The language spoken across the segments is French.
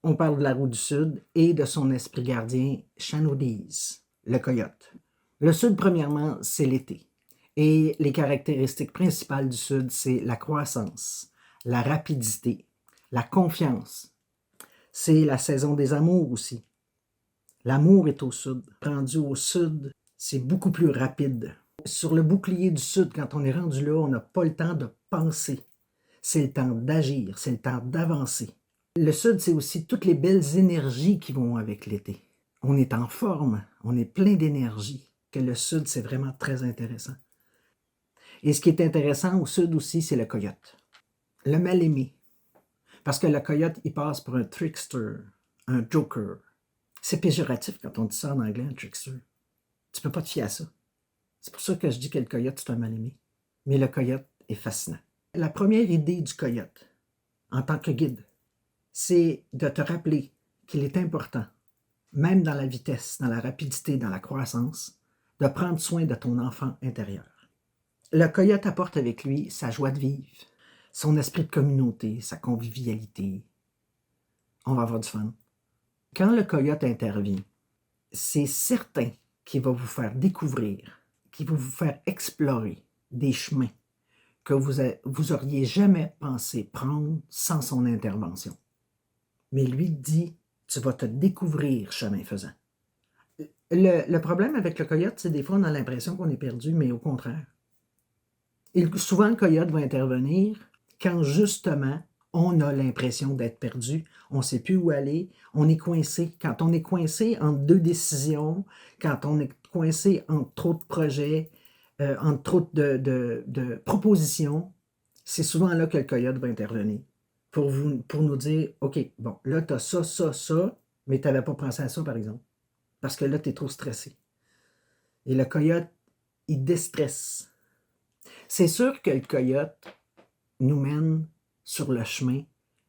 on parle de la roue du Sud et de son esprit gardien, Chanodise, le coyote. Le Sud, premièrement, c'est l'été. Et les caractéristiques principales du Sud, c'est la croissance, la rapidité, la confiance. C'est la saison des amours aussi. L'amour est au Sud. Rendu au Sud, c'est beaucoup plus rapide. Sur le bouclier du Sud, quand on est rendu là, on n'a pas le temps de penser. C'est le temps d'agir, c'est le temps d'avancer. Le Sud, c'est aussi toutes les belles énergies qui vont avec l'été. On est en forme, on est plein d'énergie. Que le Sud, c'est vraiment très intéressant. Et ce qui est intéressant au Sud aussi, c'est le coyote. Le mal-aimé. Parce que le coyote, il passe pour un trickster, un joker. C'est péjoratif quand on dit ça en anglais, un trickster. Tu peux pas te fier à ça. C'est pour ça que je dis que le coyote, c'est un mal-aimé. Mais le coyote est fascinant. La première idée du coyote, en tant que guide, c'est de te rappeler qu'il est important, même dans la vitesse, dans la rapidité, dans la croissance, de prendre soin de ton enfant intérieur. Le coyote apporte avec lui sa joie de vivre, son esprit de communauté, sa convivialité. On va avoir du fun. Quand le coyote intervient, c'est certain qu'il va vous faire découvrir, qu'il va vous faire explorer des chemins que vous auriez jamais pensé prendre sans son intervention. Mais lui dit, tu vas te découvrir chemin faisant. Le problème avec le coyote, c'est des fois on a l'impression qu'on est perdu, mais au contraire. Et souvent, le coyote va intervenir quand justement on a l'impression d'être perdu, on ne sait plus où aller, on est coincé. Quand on est coincé entre deux décisions, quand on est coincé entre trop de projets, entre trop de propositions, c'est souvent là que le coyote va intervenir pour nous dire, OK, bon, là, tu as ça, ça, ça, mais tu n'avais pas pensé à ça, par exemple, parce que là, tu es trop stressé. Et le coyote, il déstresse. C'est sûr que le coyote nous mène sur le chemin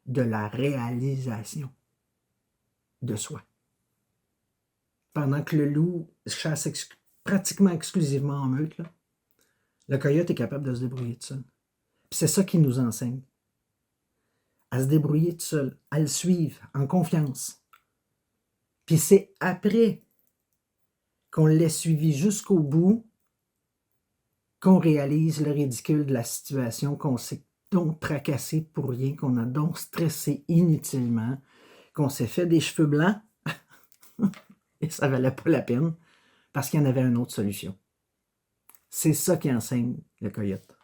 de la réalisation de soi. Pendant que le loup chasse pratiquement exclusivement en meute, là, le coyote est capable de se débrouiller tout seul. Puis c'est ça qu'il nous enseigne. À se débrouiller tout seul, à le suivre en confiance. Puis c'est après qu'on l'ait suivi jusqu'au bout qu'on réalise le ridicule de la situation, qu'on s'est donc tracassé pour rien, qu'on a donc stressé inutilement, qu'on s'est fait des cheveux blancs et ça ne valait pas la peine parce qu'il y en avait une autre solution. C'est ça qui enseigne le coyote.